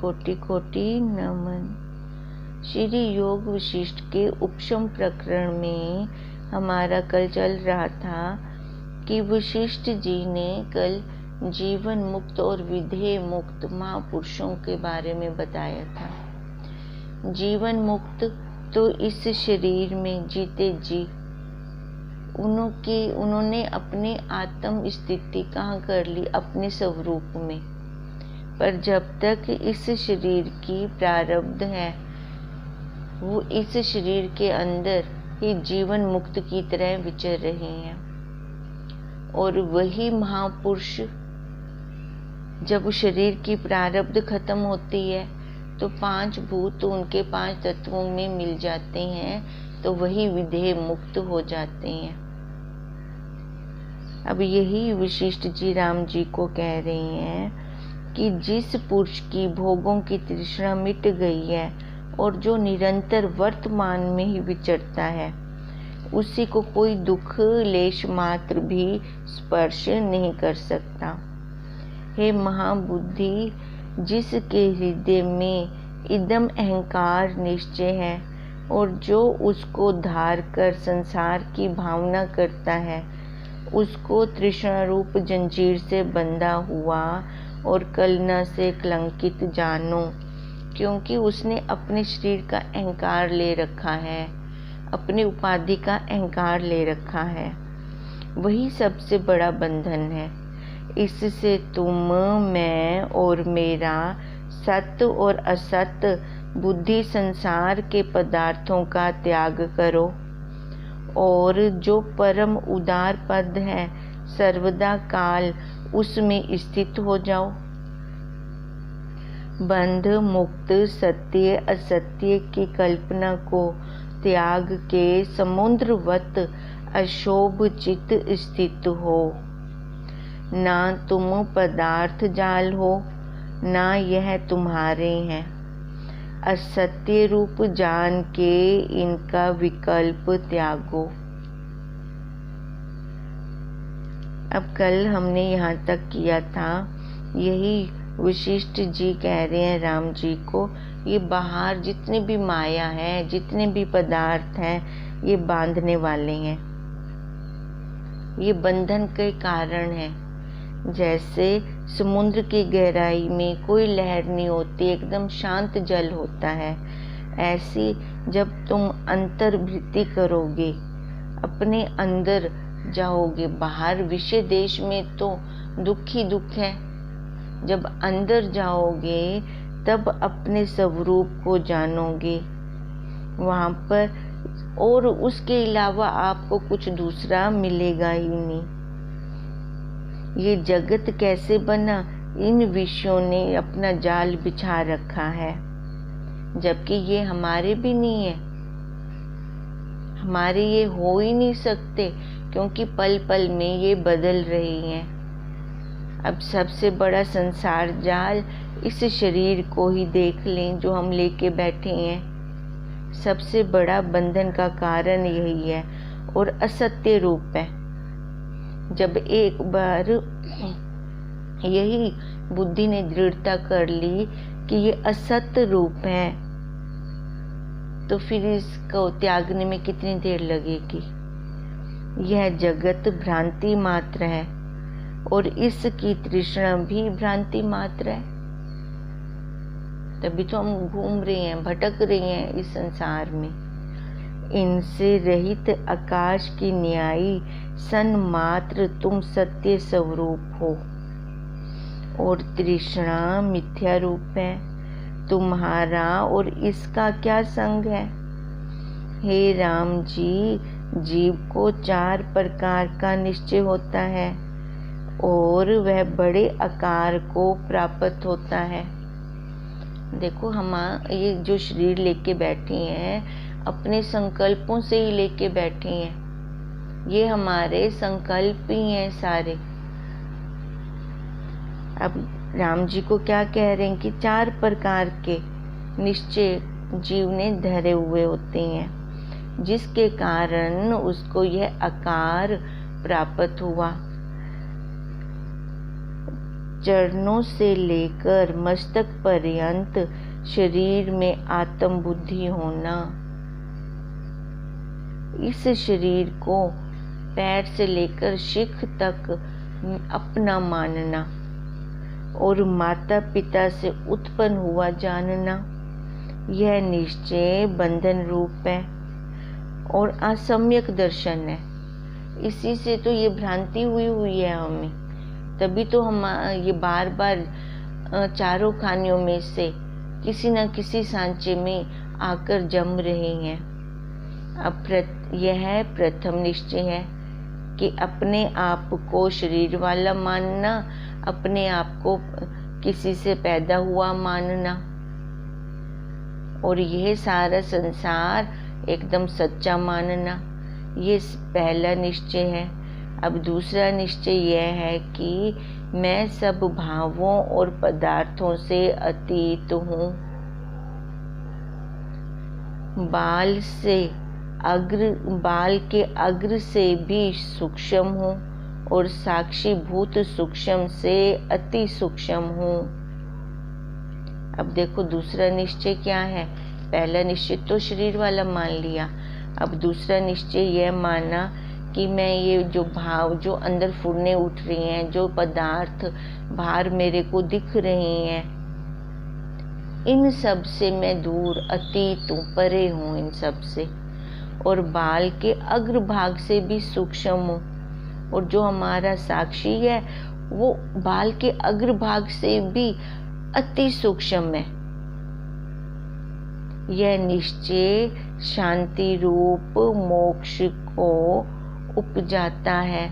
कोटि कोटि नमन। श्री योग वशिष्ठ के उपशम प्रकरण में हमारा कल चल रहा था कि वशिष्ठ जी ने कल जीवन मुक्त और विधेय मुक्त महापुरुषों के बारे में बताया था। जीवन मुक्त तो इस शरीर में जीते जी उन्होंने अपने आत्म स्थिति कहाँ कर ली, अपने स्वरूप में। पर जब तक इस शरीर की प्रारब्ध है वो इस शरीर के अंदर ही जीवन मुक्त की तरह विचर रहे हैं। और वही महापुरुष जब शरीर की प्रारब्ध खत्म होती है तो 5 भूत उनके 5 तत्वों में मिल जाते हैं, तो वही विधेय मुक्त हो जाते हैं। अब यही वशिष्ठ जी राम जी को कह रहे हैं कि जिस पुरुष की भोगों की तृष्णा मिट गई है और जो निरंतर वर्तमान में ही विचरता है, उसी को कोई दुख लेश मात्र भी स्पर्श नहीं कर सकता। हे महाबुद्धि, जिसके हृदय में इदम अहंकार निश्चय है और जो उसको धार कर संसार की भावना करता है, उसको तृष्णा रूप जंजीर से बंधा हुआ और कलना से कलंकित जानो, क्योंकि उसने अपने शरीर का अहंकार ले रखा है, अपनी उपाधि का अहंकार ले रखा है। वही सबसे बड़ा बंधन है। इससे तुम, मैं और मेरा, सत्य और असत्य बुद्धि संसार के पदार्थों का त्याग करो और जो परम उदार पद है सर्वदा काल उसमें स्थित हो जाओ। बंध मुक्त सत्य असत्य की कल्पना को त्याग के समुद्रवत अशोभ चित स्थित हो। ना तुम पदार्थ जाल हो, ना यह तुम्हारे हैं। असत्य रूप जान के इनका विकल्प त्यागो। अब कल हमने यहाँ तक किया था, यही वशिष्ठ जी कह रहे हैं राम जी को, ये बाहर जितने भी माया है, जितने भी पदार्थ हैं, ये बांधने वाले हैं, ये बंधन के कारण है। जैसे समुद्र की गहराई में कोई लहर नहीं होती, एकदम शांत जल होता है, ऐसी जब तुम अंतर्वृत्ति करोगे, अपने अंदर जाओगे, बाहर विषय देश में तो दुख ही दुख है, जब अंदर जाओगे तब अपने स्वरूप को जानोगे वहाँ पर, और उसके अलावा आपको कुछ दूसरा मिलेगा ही नहीं। ये जगत कैसे बना, इन विषयों ने अपना जाल बिछा रखा है, जबकि ये हमारे भी नहीं है, हमारे ये हो ही नहीं सकते, क्योंकि पल पल में ये बदल रही हैं। अब सबसे बड़ा संसार जाल इस शरीर को ही देख लें जो हम लेके बैठे हैं। सबसे बड़ा बंधन का कारण यही है और असत्य रूप है। जब एक बार यही बुद्धि ने दृढ़ता कर ली कि ये असत्य रूप है, तो फिर इसको त्यागने में कितनी देर लगेगी। यह जगत भ्रांति मात्र है और इसकी तृष्णा भी भ्रांति मात्र है। तभी तो हम घूम रहे हैं, भटक रहे हैं इस संसार में। इनसे रहित आकाश की न्यायी सन मात्र तुम सत्य स्वरूप हो और तृष्णा मिथ्या रूप है तुम्हारा, और इसका क्या संग है। हे राम जी, जीव को 4 प्रकार का निश्चय होता है और वह बड़े आकार को प्राप्त होता है। देखो, हम ये जो शरीर लेके बैठे हैं अपने संकल्पों से ही लेके बैठे हैं, ये हमारे संकल्प ही हैं सारे। अब राम जी को क्या कह रहे हैं कि 4 प्रकार के निश्चय जीव ने धरे हुए होते हैं, जिसके कारण उसको यह आकार प्राप्त हुआ। चरणों से लेकर मस्तक पर्यंत शरीर में आत्म बुद्धि होना। इस शरीर को पैर से लेकर शिख तक अपना मानना और माता पिता से उत्पन्न हुआ जानना, यह निश्चय बंधन रूप है और असम्यक दर्शन है। इसी से तो ये भ्रांति हुई है हमें, तभी तो हम ये बार बार चारों खानियों में से किसी न किसी सांचे में आकर जम रहे हैं। अब यह प्रथम निश्चय है कि अपने आप को शरीर वाला मानना, अपने आप को किसी से पैदा हुआ मानना, और यह सारा संसार एकदम सच्चा मानना, ये पहला निश्चय है। अब दूसरा निश्चय यह है कि मैं सब भावों और पदार्थों से अतीत हूँ, बाल के अग्र से भी सूक्ष्म हूँ और साक्षी भूत सूक्ष्म से अति सूक्ष्म हूँ। अब देखो दूसरा निश्चय क्या है। पहला निश्चय तो शरीर वाला मान लिया, अब दूसरा निश्चय यह माना कि मैं ये जो भाव जो अंदर फुरने उठ रही हैं, जो पदार्थ बाहर मेरे को दिख रहे हैं, इन सब से मैं दूर अतीत हूँ, परे हूँ इन सब से, और बाल के अग्र भाग से भी सूक्ष्म हूँ, और जो हमारा साक्षी है वो बाल के अग्र भाग से भी अति सूक्ष्म है। यह निश्चय शांति रूप मोक्ष को उपजाता है।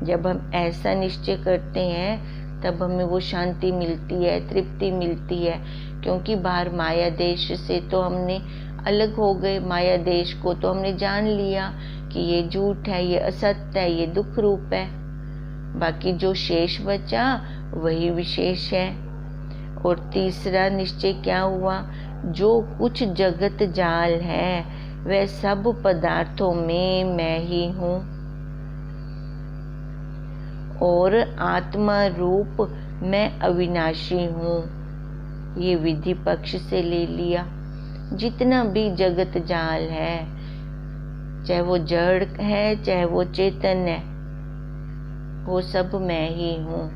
जब हम ऐसा निश्चय करते हैं तब हमें वो शांति मिलती है, तृप्ति मिलती है, क्योंकि बाहर माया देश से तो हमने अलग हो गए। माया देश को तो हमने जान लिया कि ये झूठ है, ये असत्य है, ये दुख रूप है। बाकी जो शेष बचा वही विशेष है। और तीसरा निश्चय क्या हुआ, जो कुछ जगत जाल है वह सब पदार्थों में मैं ही हूँ, और आत्मा रूप मैं अविनाशी हूँ। ये विधि पक्ष से ले लिया। जितना भी जगत जाल है, चाहे वो जड़ है चाहे वो चेतन है, वो सब मैं ही हूँ,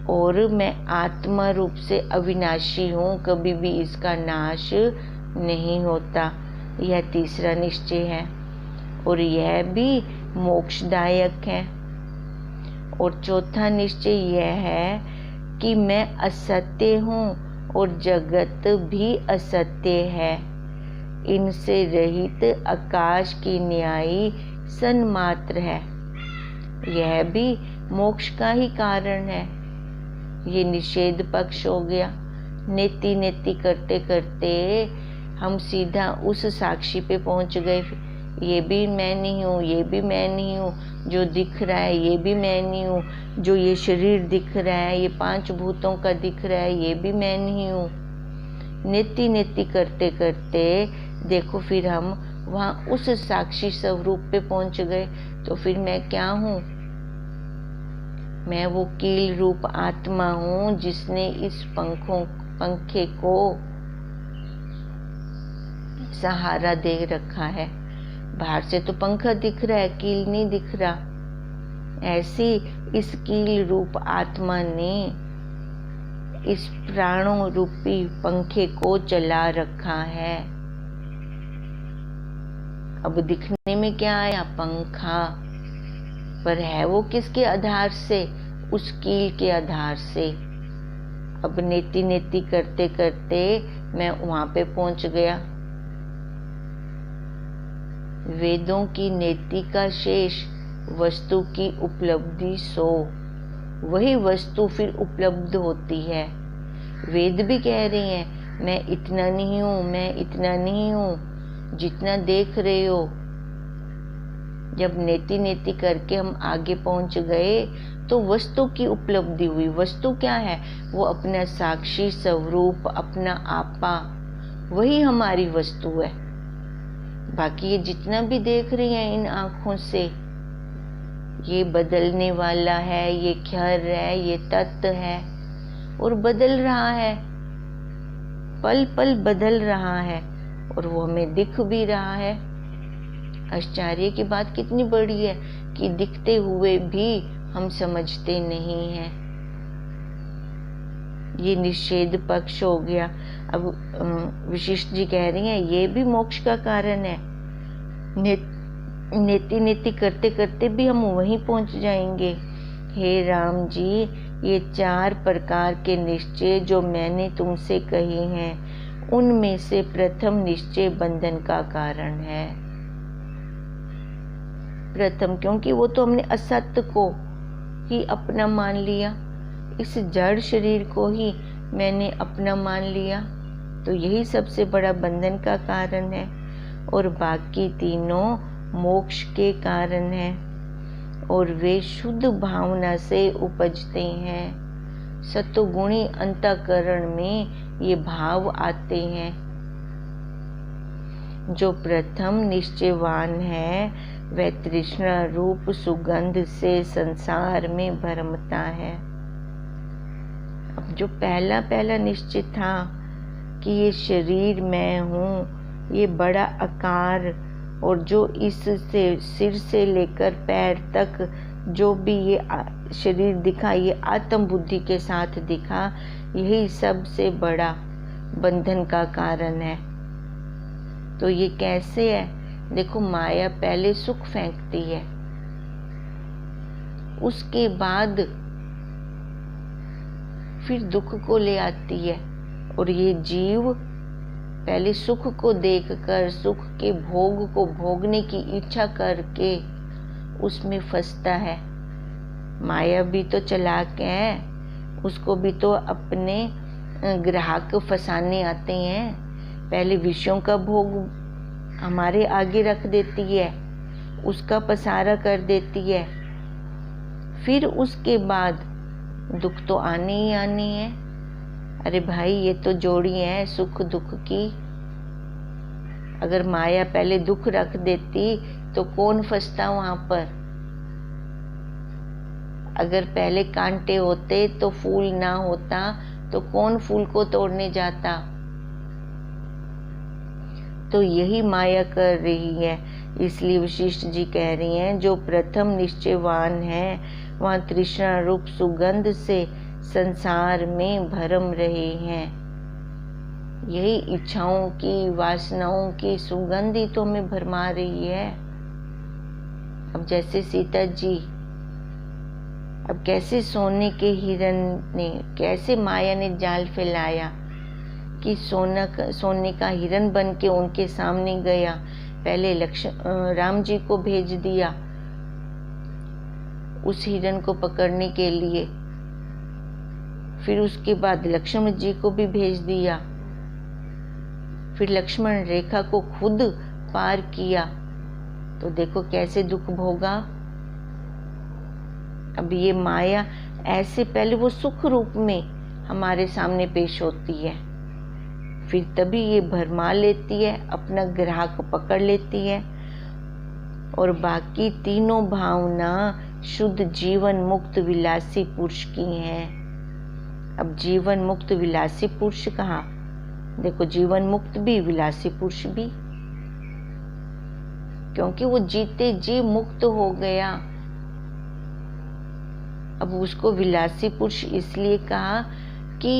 और मैं आत्मा रूप से अविनाशी हूँ, कभी भी इसका नाश नहीं होता। यह तीसरा निश्चय है और यह भी मोक्षदायक है। और चौथा निश्चय यह है कि मैं असत्य हूँ और जगत भी असत्य है। इनसे रहित आकाश की न्यायी सन्मात्र है। यह भी मोक्ष का ही कारण है। ये निषेध पक्ष हो गया। नेति नेति करते करते हम सीधा उस साक्षी पे पहुंच गए। ये भी मैं नहीं हूँ, ये भी मैं नहीं हूँ, जो दिख रहा है ये भी मैं नहीं हूँ, जो ये शरीर दिख रहा है, ये 5 भूतों का दिख रहा है, ये भी मैं नहीं हूँ। नेति नेति करते करते देखो फिर हम वहाँ उस साक्षी स्वरूप पे पहुंच गए। तो फिर मैं क्या हूँ? मैं वो कील रूप आत्मा हूँ जिसने इस पंखे को सहारा दे रखा है। बाहर से तो पंखा दिख रहा है, कील नहीं दिख रहा। ऐसी इस कील रूप आत्मा ने इस प्राणों रूपी पंखे को चला रखा है। अब दिखने में क्या आया? पंखा, पर है वो किसके आधार से? उस कील के आधार से। अब नेति नेति करते करते मैं वहां पे पहुंच गया। वेदों की नेति का शेष वस्तु की उपलब्धि सो, वही वस्तु फिर उपलब्ध होती है। वेद भी कह रहे हैं मैं इतना नहीं हूँ, मैं इतना नहीं हूँ जितना देख रहे हो। जब नेति नेति करके हम आगे पहुंच गए तो वस्तु की उपलब्धि हुई। वस्तु क्या है? वो अपना साक्षी स्वरूप, अपना आपा, वही हमारी वस्तु है। बाकी ये जितना भी देख रही हैं इन आँखों से, ये बदलने वाला है, ये क्षर है, ये तत्व है और बदल रहा है, पल पल बदल रहा है और वो हमें दिख भी रहा है। आश्चर्य की बात कितनी बड़ी है कि दिखते हुए भी हम समझते नहीं हैं। ये निषेध पक्ष हो गया। अब वशिष्ठ जी कह रही हैं ये भी मोक्ष का कारण है। नेति नेति करते करते भी हम वहीं पहुंच जाएंगे। हे राम जी, ये 4 प्रकार के निश्चय जो मैंने तुमसे कहे हैं, उनमें से प्रथम निश्चय बंधन का कारण है। प्रथम, क्योंकि वो तो हमने असत्य को ही अपना मान लिया, इस जड़ शरीर को ही मैंने अपना मान लिया, तो यही सबसे बड़ा बंधन का कारण है। और बाकी तीनों मोक्ष के कारण है और वे शुद्ध भावना से उपजते हैं। सत्वगुणी अंतःकरण में ये भाव आते हैं। जो प्रथम निश्चयवान है वह तृष्णा रूप सुगंध से संसार में भरमता है। अब जो पहला निश्चय था कि ये शरीर मैं हूँ, ये बड़ा आकार, और जो इससे सिर से लेकर पैर तक जो भी ये शरीर दिखा, ये आत्म बुद्धि के साथ दिखा, यही सबसे बड़ा बंधन का कारण है। तो ये कैसे है? देखो, माया पहले सुख फेंकती है, उसके बाद फिर दुख को ले आती है, और ये जीव पहले सुख को देखकर, सुख के भोग को भोगने की इच्छा करके उसमें फंसता है। माया भी तो चालाक है, उसको भी तो अपने ग्राहक फंसाने आते हैं। पहले विषयों का भोग हमारे आगे रख देती है, उसका पसारा कर देती है, फिर उसके बाद दुख तो आने ही आने हैं। अरे भाई, ये तो जोड़ी है सुख दुख की। अगर माया पहले दुख रख देती तो कौन फंसता वहां पर? अगर पहले कांटे होते तो फूल ना होता, तो कौन फूल को तोड़ने जाता? तो यही माया कर रही है। इसलिए वशिष्ठ जी कह रही हैं जो प्रथम निश्चयवान है वहाँ तृष्णा रूप सुगंध से संसार में भरम रहे हैं। यही इच्छाओं की, वासनाओं की सुगंध ही तो हमें भरमा रही है। अब जैसे सीता जी, अब कैसे सोने के हिरण ने, कैसे माया ने जाल फैलाया कि सोने का हिरण बन के उनके सामने गया। पहले राम जी को भेज दिया उस हिरण को पकड़ने के लिए, फिर उसके बाद लक्ष्मण जी को भी भेज दिया, फिर लक्ष्मण रेखा को खुद पार किया। तो देखो कैसे दुख भोगा। अब ये माया ऐसे पहले वो सुख रूप में हमारे सामने पेश होती है, फिर तभी ये भरमा लेती है, अपना ग्राहक पकड़ लेती है, और बाकी तीनों भावना शुद्ध जीवन मुक्त विलासी पुरुष की हैं। अब जीवन मुक्त विलासी पुरुष कहा, देखो जीवन मुक्त भी विलासी पुरुष भी, क्योंकि वो जीते जी मुक्त हो गया। अब उसको विलासी पुरुष इसलिए कहा कि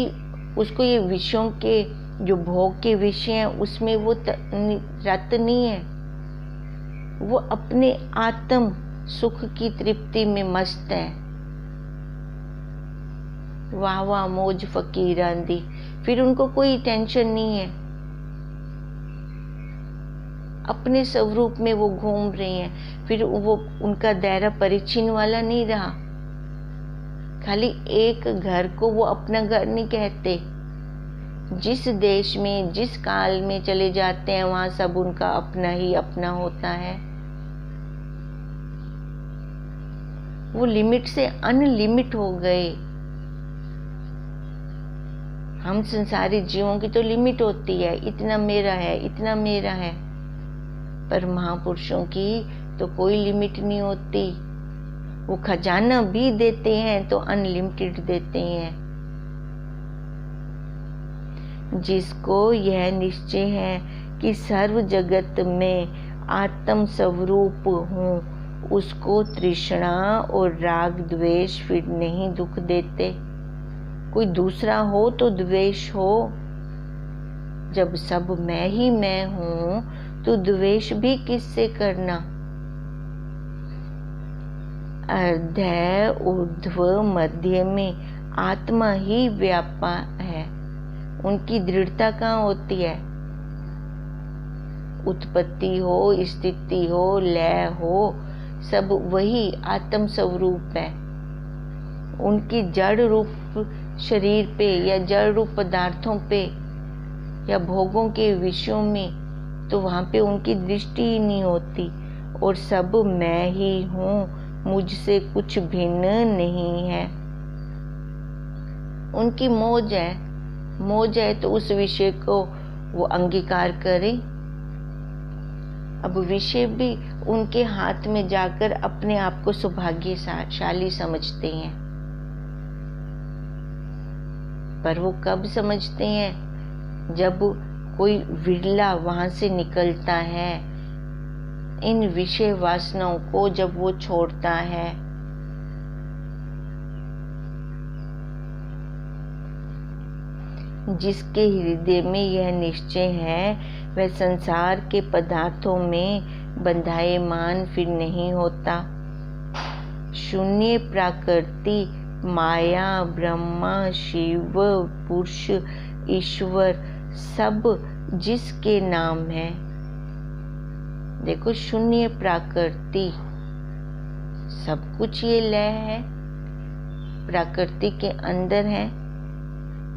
उसको ये विषयों के जो भोग के विषय हैं उसमें वो रत नहीं है, वो अपने आत्म सुख की तृप्ति में मस्त है। वाह वाह मौज फकीरां दी, फिर उनको कोई टेंशन नहीं है, अपने स्वरूप में वो घूम रहे हैं। फिर वो उनका दायरा परिचिन वाला नहीं रहा, खाली एक घर को वो अपना घर नहीं कहते। जिस देश में जिस काल में चले जाते हैं वहां सब उनका अपना ही अपना होता है। वो लिमिट से अनलिमिट हो गए। हम संसारी जीवों की तो लिमिट होती है, इतना मेरा है, इतना मेरा है, पर महापुरुषों की तो कोई लिमिट नहीं होती। वो खजाना भी देते हैं तो अनलिमिटेड देते हैं। जिसको यह निश्चय है कि सर्व जगत में आत्म स्वरूप हूँ, उसको तृष्णा और राग द्वेष फिर नहीं दुख देते। कोई दूसरा हो तो द्वेष हो, जब सब मैं ही मैं हूँ तो द्वेष भी किससे करना। अर्धय ऊर्ध्व मध्य में आत्मा ही व्यापा है। उनकी दृढ़ता कहाँ होती है? उत्पत्ति हो, स्थिति हो, लय हो, सब वही आत्म स्वरूप है। उनकी जड़ रूप शरीर पे या जड़ रूप पदार्थों पे या भोगों के विषयों में तो वहां पे उनकी दृष्टि ही नहीं होती। और सब मैं ही हूँ, मुझसे कुछ भिन्न नहीं है। उनकी मौज है तो उस विषय को वो अंगीकार करें। अब विषय भी उनके हाथ में जाकर अपने आप को सौभाग्यशाली समझते हैं। पर वो कब समझते हैं? जब कोई विरला वहां से निकलता है, इन विषय वासनाओं को जब वो छोड़ता है। जिसके हृदय में यह निश्चय है वह संसार के पदार्थों में बंधायमान फिर नहीं होता। शून्य प्रकृति, माया, ब्रह्मा, शिव, पुरुष, ईश्वर सब जिसके नाम है। देखो, शून्य प्रकृति, सब कुछ ये लय है, प्रकृति के अंदर है।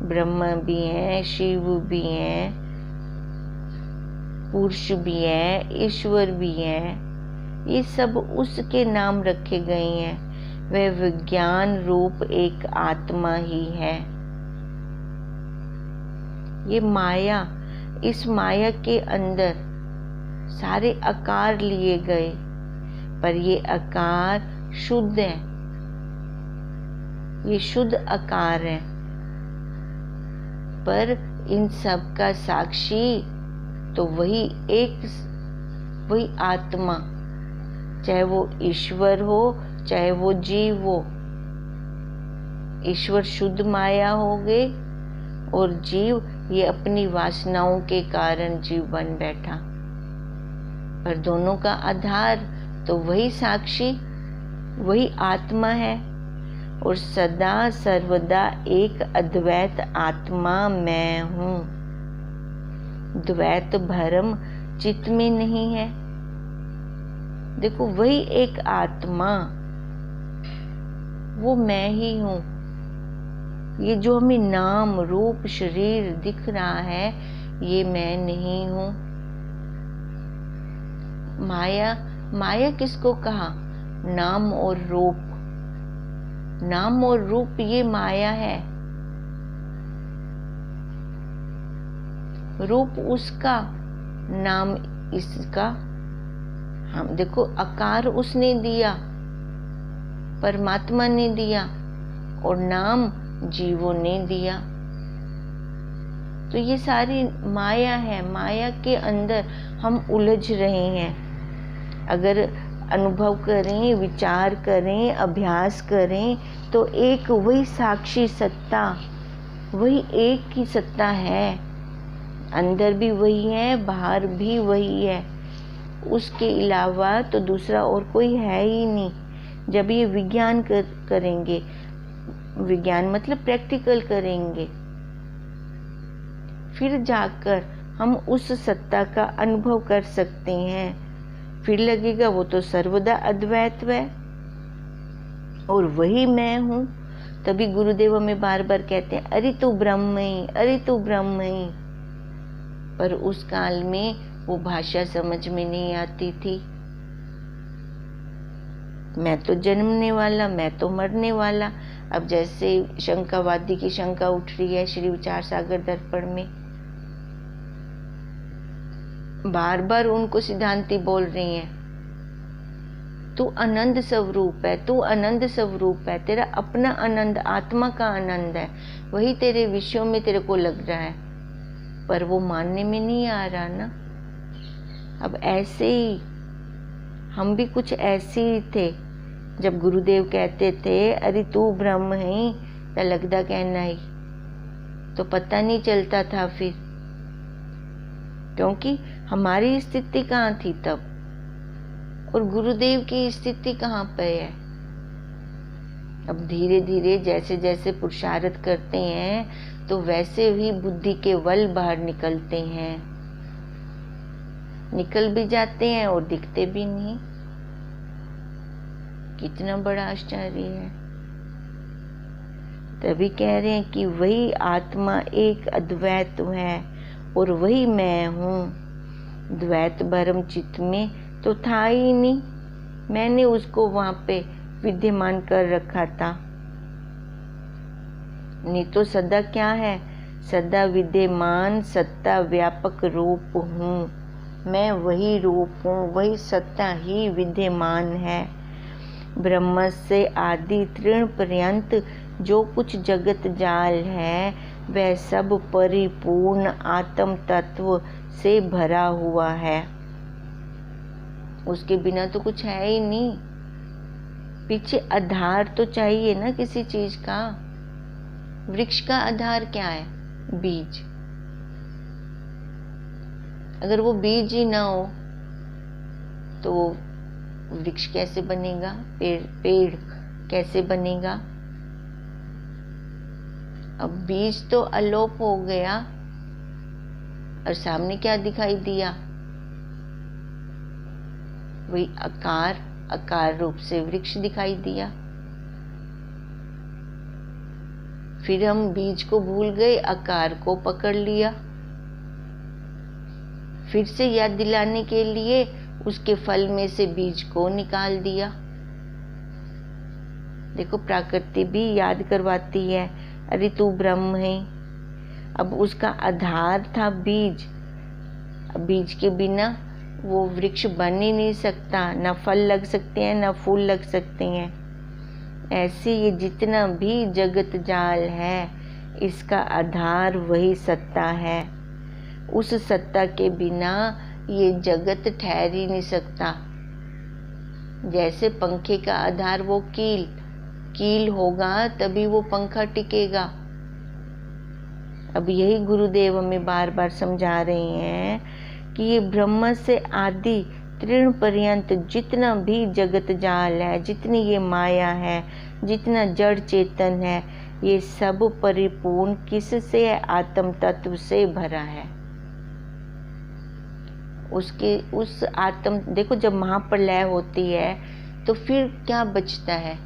ब्रह्मा भी है, शिव भी है, पुरुष भी है, ईश्वर भी है। ये सब उसके नाम रखे गए हैं। वह विज्ञान रूप एक आत्मा ही है। ये माया, इस माया के अंदर सारे आकार लिए गए, पर ये आकार शुद्ध है, ये शुद्ध आकार है। पर इन सब का साक्षी तो वही आत्मा, चाहे वो ईश्वर हो चाहे वो जीव हो। ईश्वर शुद्ध माया हो गए और जीव ये अपनी वासनाओं के कारण जीव बन बैठा। पर दोनों का आधार तो वही साक्षी, वही आत्मा है। और सदा सर्वदा एक अद्वैत आत्मा मैं हूँ। द्वैत भ्रम चित्त में नहीं है। देखो, वही एक आत्मा, वो मैं ही हूँ। ये जो हमें नाम रूप शरीर दिख रहा है, ये मैं नहीं हूँ। माया किसको कहा? नाम और रूप। नाम और रूप ये माया है। रूप उसका, नाम इसका। हम देखो, आकार उसने दिया, परमात्मा ने दिया, और नाम जीवों ने दिया। तो ये सारी माया है। माया के अंदर हम उलझ रहे हैं। अगर अनुभव करें, विचार करें, अभ्यास करें तो एक वही साक्षी सत्ता, वही एक ही सत्ता है। अंदर भी वही है, बाहर भी वही है। उसके अलावा तो दूसरा और कोई है ही नहीं। जब ये विज्ञान करेंगे, विज्ञान मतलब प्रैक्टिकल करेंगे, फिर जाकर हम उस सत्ता का अनुभव कर सकते हैं। फिर लगेगा वो तो सर्वदा अद्वैत है और वही मैं हूँ। तभी गुरुदेव हमें बार बार कहते हैं, अरे तू ब्रह्म ही, अरे तू ब्रह्म ही। पर उस काल में वो भाषा समझ में नहीं आती थी। मैं तो जन्मने वाला, मैं तो मरने वाला। अब जैसे शंकावादी की शंका उठ रही है श्री विचार सागर दर्पण में, बार बार उनको सिद्धांती बोल रही हैं तू आनंद स्वरूप है, तू आनंद स्वरूप है, तेरा अपना आनंद, आत्मा का आनंद है, वही तेरे विषयों में तेरे को लग रहा है, पर वो मानने में नहीं आ रहा ना। अब ऐसे ही हम भी कुछ ऐसे ही थे, जब गुरुदेव कहते थे अरे तू ब्रह्म है, तो लगदा कहना ही, तो पता नहीं चलता था फिर, क्योंकि हमारी स्थिति कहाँ थी तब और गुरुदेव की स्थिति कहाँ पे है। अब धीरे धीरे जैसे जैसे पुरुषार्थ करते हैं तो वैसे ही बुद्धि के बल बाहर निकलते हैं, निकल भी जाते हैं और दिखते भी नहीं। कितना बड़ा आश्चर्य है। तभी कह रहे हैं कि वही आत्मा एक अद्वैत है और वही मैं हूँ। द्वैत भरम चित्त में तो था ही नहीं, मैंने उसको वहां पे विद्यमान कर रखा था। नहीं तो सदा क्या है, सदा विद्यमान सत्ता व्यापक रूप हूँ, मैं वही रूप हूँ, वही सत्ता ही विद्यमान है। ब्रह्म से आदि तृण पर्यंत जो कुछ जगत जाल है वह सब परिपूर्ण आत्म तत्व से भरा हुआ है। उसके बिना तो कुछ है ही नहीं। पीछे आधार तो चाहिए ना किसी चीज का। वृक्ष का आधार क्या है? बीज। अगर वो बीज ही ना हो तो वृक्ष कैसे बनेगा? पेड़ कैसे बनेगा? अब बीज तो अलोप हो गया और सामने क्या दिखाई दिया? वही आकार रूप से वृक्ष दिखाई दिया। फिर हम बीज को भूल गए, आकार को पकड़ लिया। फिर से याद दिलाने के लिए उसके फल में से बीज को निकाल दिया। देखो प्रकृति भी याद करवाती है, अरे तू ब्रह्म है। अब उसका आधार था बीज। अब बीज के बिना वो वृक्ष बन ही नहीं सकता, ना फल लग सकते हैं ना फूल लग सकते हैं। ऐसे ये जितना भी जगत जाल है इसका आधार वही सत्ता है। उस सत्ता के बिना ये जगत ठहर ही नहीं सकता। जैसे पंखे का आधार वो कील होगा तभी वो पंखा टिकेगा। अब यही गुरुदेव हमें बार बार समझा रहे हैं कि ये ब्रह्म से आदि तृण पर्यंत जितना भी जगत जाल है, जितनी ये माया है, जितना जड़ चेतन है, ये सब परिपूर्ण किससे है? आत्म तत्व से भरा है। उसके उस आत्म, देखो जब महाप्रलय होती है तो फिर क्या बचता है?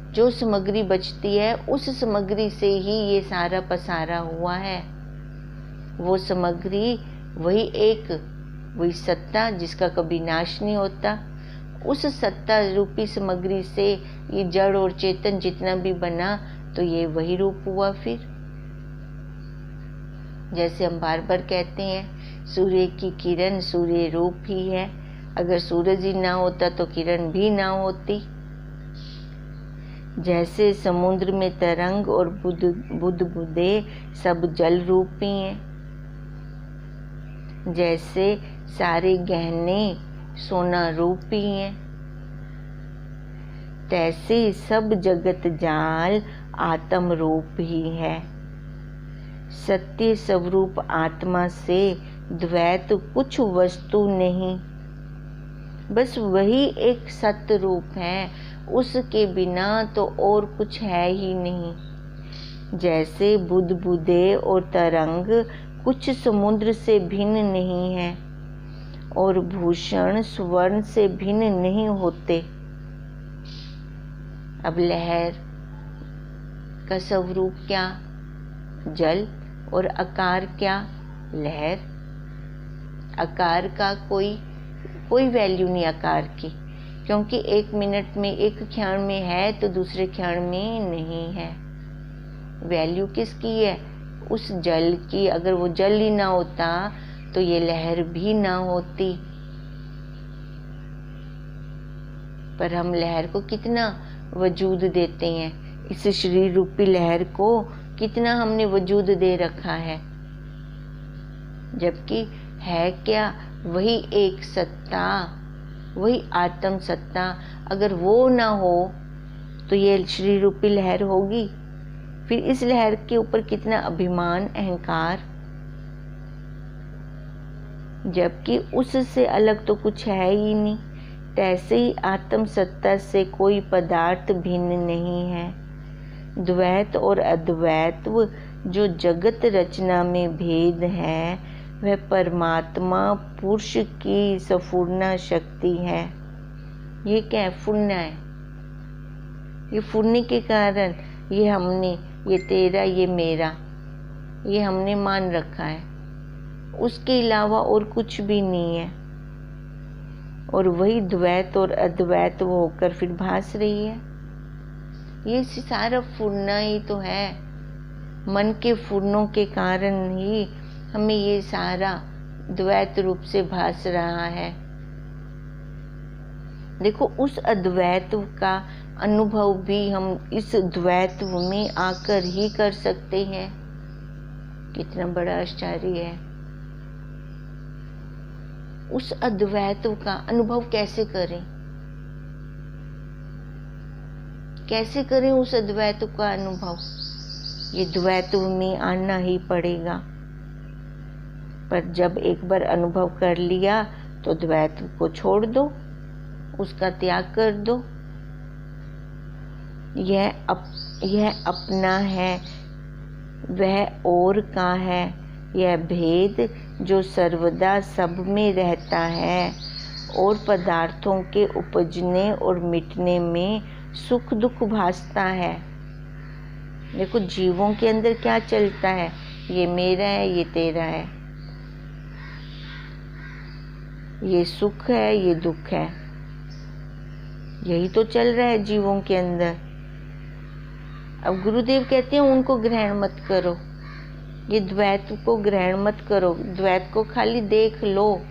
जो सामग्री बचती है उस सामग्री से ही ये सारा पसारा हुआ है। वो सामग्री वही सत्ता जिसका कभी नाश नहीं होता। उस सत्ता रूपी सामग्री से ये जड़ और चेतन जितना भी बना तो ये वही रूप हुआ। फिर जैसे हम बार बार कहते हैं सूर्य की किरण सूर्य रूप ही है। अगर सूरज ही ना होता तो किरण भी ना होती। जैसे समुद्र में तरंग और बुदबुदे सब जल रूपी हैं, जैसे सारे गहने सोना रूपी हैं, तैसे सब जगत जाल आत्म रूप ही है। सत्य स्वरूप आत्मा से द्वैत कुछ वस्तु नहीं, बस वही एक सत्य रूप है। उसके बिना तो और कुछ है ही नहीं। जैसे बुदबुदे और तरंग कुछ समुद्र से भिन्न नहीं है और भूषण स्वर्ण से भिन्न नहीं होते। अब लहर का स्वरूप क्या? जल। और आकार क्या? लहर। आकार का कोई वैल्यू नहीं आकार की, क्योंकि एक मिनट में एक क्षण में है तो दूसरे क्षण में नहीं है। वैल्यू किसकी है? उस जल की। अगर वो जल ही ना होता तो ये लहर भी ना होती। पर हम लहर को कितना वजूद देते हैं, इस शरीर रूपी लहर को कितना हमने वजूद दे रखा है, जबकि है क्या, वही एक सत्ता, वही आत्म सत्ता। अगर वो ना हो तो ये शरीर रूपी लहर होगी? फिर इस लहर के ऊपर कितना अभिमान, अहंकार, जबकि उससे अलग तो कुछ है ही नहीं। तैसे ही आत्म सत्ता से कोई पदार्थ भिन्न नहीं है। द्वैत और अद्वैत जो जगत रचना में भेद है, वह परमात्मा पुरुष की संपूर्ण शक्ति है। ये क्या है? फूरना है। ये फूरने के कारण ये हमने, ये तेरा, ये मेरा, ये हमने मान रखा है। उसके अलावा और कुछ भी नहीं है। और वही द्वैत और अद्वैत वो होकर फिर भास रही है। ये सारा फूरना ही तो है। मन के फूरनों के कारण ही हमें ये सारा द्वैत रूप से भास रहा है। देखो, उस अद्वैत का अनुभव भी हम इस द्वैत में आकर ही कर सकते हैं। कितना बड़ा आश्चर्य है। उस अद्वैत का अनुभव कैसे करें? कैसे करें उस अद्वैत का अनुभव? ये द्वैत में आना ही पड़ेगा। पर जब एक बार अनुभव कर लिया तो द्वैत को छोड़ दो, उसका त्याग कर दो। यह अपना है, वह और का है। यह भेद जो सर्वदा सब में रहता है और पदार्थों के उपजने और मिटने में सुख दुख भासता है। देखो, जीवों के अंदर क्या चलता है? ये मेरा है, ये तेरा है, ये सुख है, ये दुख है। यही तो चल रहा है जीवों के अंदर। अब गुरुदेव कहते हैं उनको ग्रहण मत करो, ये द्वैत को ग्रहण मत करो, द्वैत को खाली देख लो।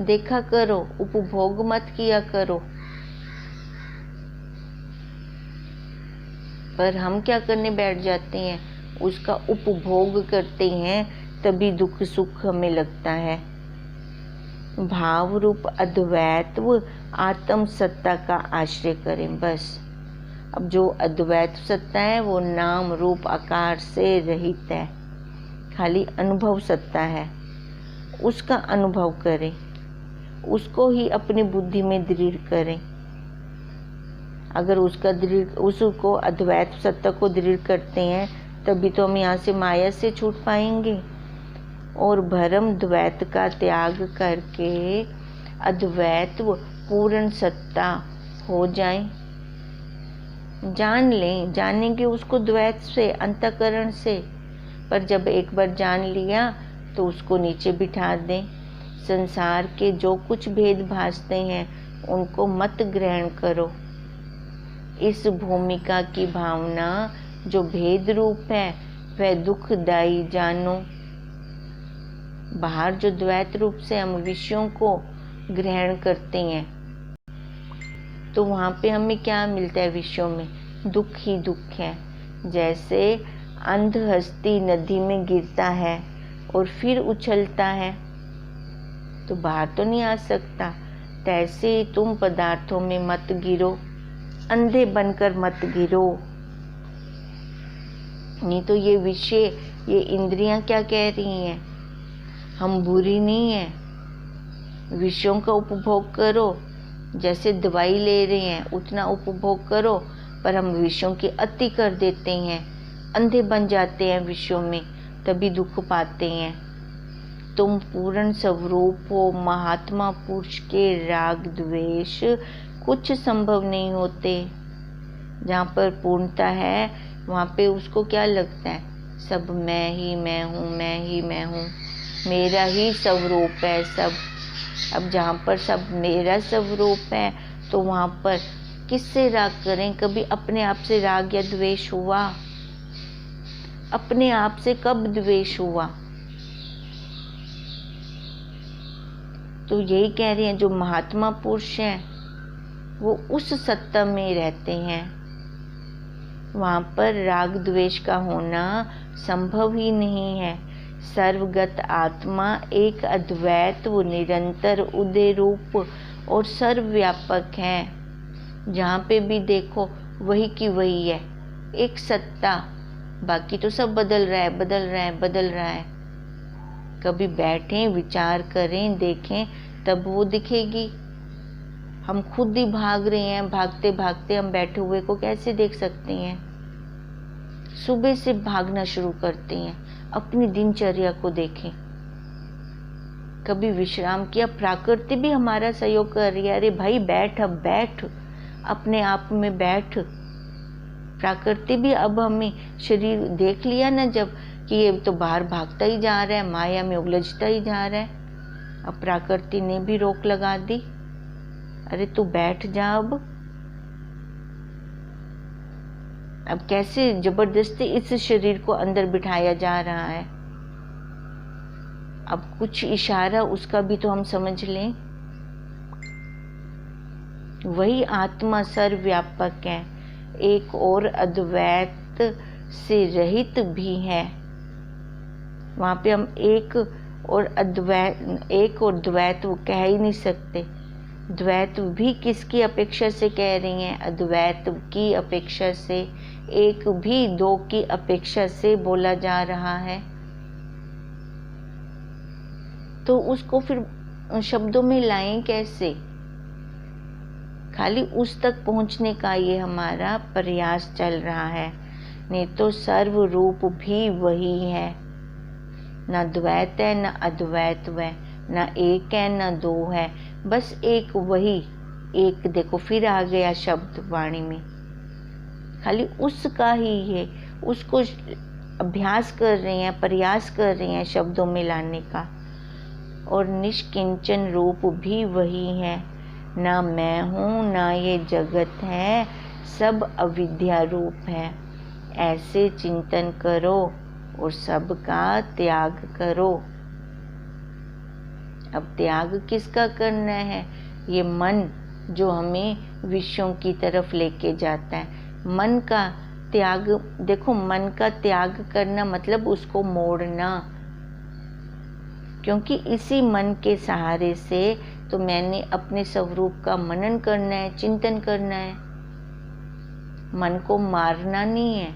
देखा करो, उपभोग मत किया करो। पर हम क्या करने बैठ जाते हैं? उसका उपभोग करते हैं, तभी दुख सुख हमें लगता है। भाव रूप अद्वैत आत्म सत्ता का आश्रय करें बस। अब जो अद्वैत सत्ता है वो नाम रूप आकार से रहित है, खाली अनुभव सत्ता है। उसका अनुभव करें, उसको ही अपनी बुद्धि में दृढ़ करें। अगर उसको अद्वैत सत्ता को दृढ़ करते हैं, तभी तो हम यहाँ से माया से छूट पाएंगे और भरम द्वैत का त्याग करके अद्वैत पूर्ण सत्ता हो जाएं। जान लें, जानेंगे उसको द्वैत से, अंतःकरण से। पर जब एक बार जान लिया तो उसको नीचे बिठा दें। संसार के जो कुछ भेद भासते हैं उनको मत ग्रहण करो। इस भूमिका की भावना जो भेद रूप है वह दुखदायी जानो। बाहर जो द्वैत रूप से हम विषयों को ग्रहण करते हैं तो वहाँ पे हमें क्या मिलता है? विषयों में दुख ही दुख है। जैसे अंध हस्ती नदी में गिरता है और फिर उछलता है तो बाहर तो नहीं आ सकता। तैसे तुम पदार्थों में मत गिरो, अंधे बनकर मत गिरो। नहीं तो ये विषय, ये इंद्रियां क्या कह रही हैं? हम बुरी नहीं है, विषयों का उपभोग करो, जैसे दवाई ले रहे हैं उतना उपभोग करो। पर हम विषयों की अति कर देते हैं, अंधे बन जाते हैं विषयों में, तभी दुख पाते हैं। तुम पूर्ण स्वरूप हो। महात्मा पुरुष के राग द्वेष कुछ संभव नहीं होते। जहाँ पर पूर्णता है वहाँ पे उसको क्या लगता है? सब मैं ही मैं हूँ, मैं ही मैं हूँ, मेरा ही स्वरूप है सब। अब जहाँ पर सब मेरा स्वरूप है तो वहाँ पर किससे राग करें? कभी अपने आप से राग या द्वेष हुआ? अपने आप से कब द्वेष हुआ? तो यही कह रहे हैं, जो महात्मा पुरुष हैं वो उस सत्ता में रहते हैं, वहाँ पर राग द्वेष का होना संभव ही नहीं है। सर्वगत आत्मा एक अद्वैत व निरंतर उदय रूप और सर्वव्यापक है। जहाँ पे भी देखो वही की वही है, एक सत्ता। बाकी तो सब बदल रहा है, बदल रहा है, बदल रहा है। कभी बैठें, विचार करें, देखें, तब वो दिखेगी। हम खुद ही भाग रहे हैं, भागते भागते हम बैठे हुए को कैसे देख सकते हैं? सुबह से भागना शुरू करते हैं, अपनी दिनचर्या को देखें। कभी विश्राम किया, प्रकृति भी हमारा सहयोग कर रही है, अरे भाई बैठ, अब बैठ, अपने आप में बैठ। प्रकृति भी अब हमें शरीर देख लिया ना जब, कि ये तो बाहर भागता ही जा रहा है, माया में उलझता ही जा रहा है। अब प्रकृति ने भी रोक लगा दी, अरे तू बैठ जा। अब कैसे जबरदस्ती इस शरीर को अंदर बिठाया जा रहा है। अब कुछ इशारा उसका भी तो हम समझ लें। वही आत्मा सर्वव्यापक है, एक और अद्वैत से रहित भी है। वहाँ पे हम एक और द्वैत वो कह ही नहीं सकते। द्वैत भी किसकी अपेक्षा से कह रही हैं? अद्वैत की अपेक्षा से, एक भी दो की अपेक्षा से बोला जा रहा है। तो उसको फिर शब्दों में लाएं कैसे? खाली उस तक पहुंचने का ये हमारा प्रयास चल रहा है, नहीं तो सर्व रूप भी वही है। ना द्वैत है, ना अद्वैत है, ना एक है, ना दो है, बस एक वही एक। देखो फिर आ गया शब्द वाणी में, खाली उसका ही है, उसको अभ्यास कर रहे हैं, प्रयास कर रहे हैं शब्दों में लाने का। और निष्किंचन रूप भी वही है, ना मैं हूँ ना ये जगत है, सब अविद्या रूप है। ऐसे चिंतन करो और सबका त्याग करो। अब त्याग किसका करना है? ये मन जो हमें विषयों की तरफ लेके जाता है, मन का त्याग। देखो, मन का त्याग करना मतलब उसको मोड़ना, क्योंकि इसी मन के सहारे से तो मैंने अपने स्वरूप का मनन करना है, चिंतन करना है। मन को मारना नहीं है,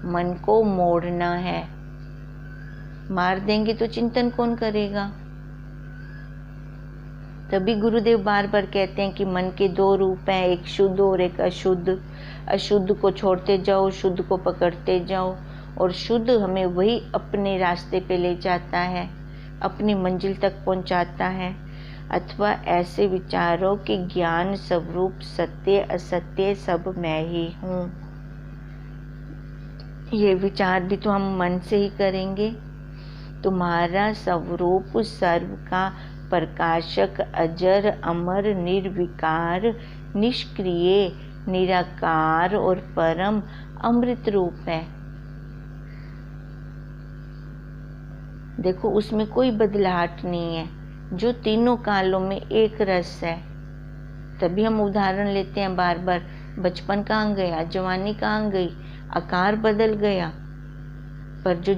मन को मोड़ना है। मार देंगे तो चिंतन कौन करेगा? तभी गुरुदेव बार बार कहते हैं कि मन के दो रूप हैं, एक शुद्ध और एक अशुद्ध। अशुद्ध को छोड़ते जाओ, शुद्ध को पकड़ते जाओ, और शुद्ध हमें वही अपने रास्ते पे ले जाता है, अपनी मंजिल तक पहुंचाता है। अथवा ऐसे विचारो कि ज्ञान स्वरूप सत्य असत्य सब मैं ही हूँ। ये विचार भी तो हम मन से ही करेंगे। तुम्हारा स्वरूप सर्व का प्रकाशक, अजर अमर, निर्विकार, निष्क्रिय, निराकार और परम अमृत रूप है। देखो, उसमें कोई बदलाहट नहीं है, जो तीनों कालों में एक रस है। तभी हम उदाहरण लेते हैं बार बार, बचपन कहाँ गया, जवानी कहाँ गई, आकार बदल गया, पर जो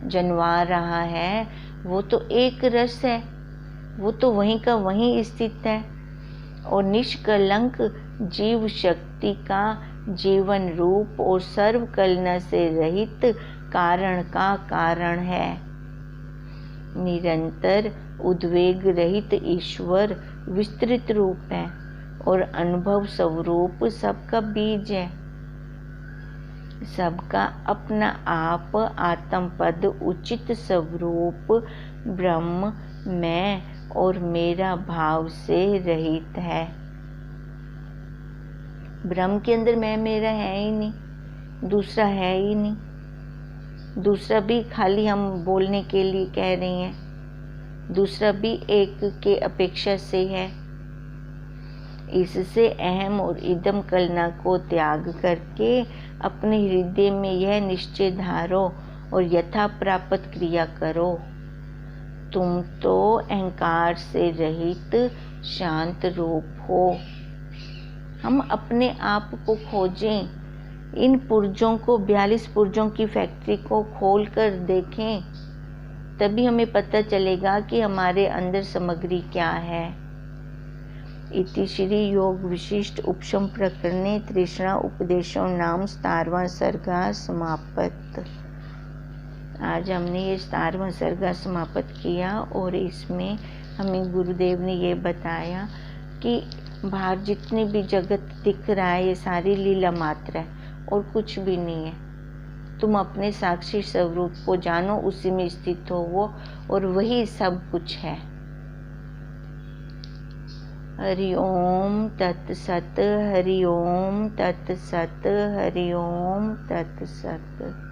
जनवा रहा है वो तो एक रस है, वो तो वहीं का वहीं स्थित है। और निष्कलंक जीव शक्ति का जीवन रूप और सर्व कलना से रहित कारण का कारण है। निरंतर उद्वेग रहित ईश्वर विस्तृत रूप है और अनुभव स्वरूप सबका बीज है। सबका अपना आप आत्म पद उचित स्वरूप ब्रह्म मैं और मेरा भाव से रहित है। ब्रह्म के अंदर मैं मेरा है ही नहीं, दूसरा है ही नहीं। दूसरा भी खाली हम बोलने के लिए कह रहे हैं, दूसरा भी एक के अपेक्षा से है। इससे अहम और इदम कलना को त्याग करके अपने हृदय में यह निश्चय धारो और यथा प्राप्त क्रिया करो। तुम तो अहंकार से रहित शांत रूप हो। हम अपने आप को खोजें, इन पुर्जों को, 42 पुर्जों की फैक्ट्री को खोल कर देखें, तभी हमें पता चलेगा कि हमारे अंदर सामग्री क्या है। इति श्री योग विशिष्ट उपशम प्रकरणे तृष्णा उपदेशो नाम 17वां सर्गा समाप्त। आज हमने ये 17वां सर्गा समाप्त किया और इसमें हमें गुरुदेव ने ये बताया कि बाहर जितनी भी जगत दिख रहा है ये सारी लीला मात्र है और कुछ भी नहीं है। तुम अपने साक्षी स्वरूप को जानो, उसी में स्थित हो वो, और वही सब कुछ है। हरि ओम तत्सत, हरि ओम तत्सत, हरि ओम तत्सत।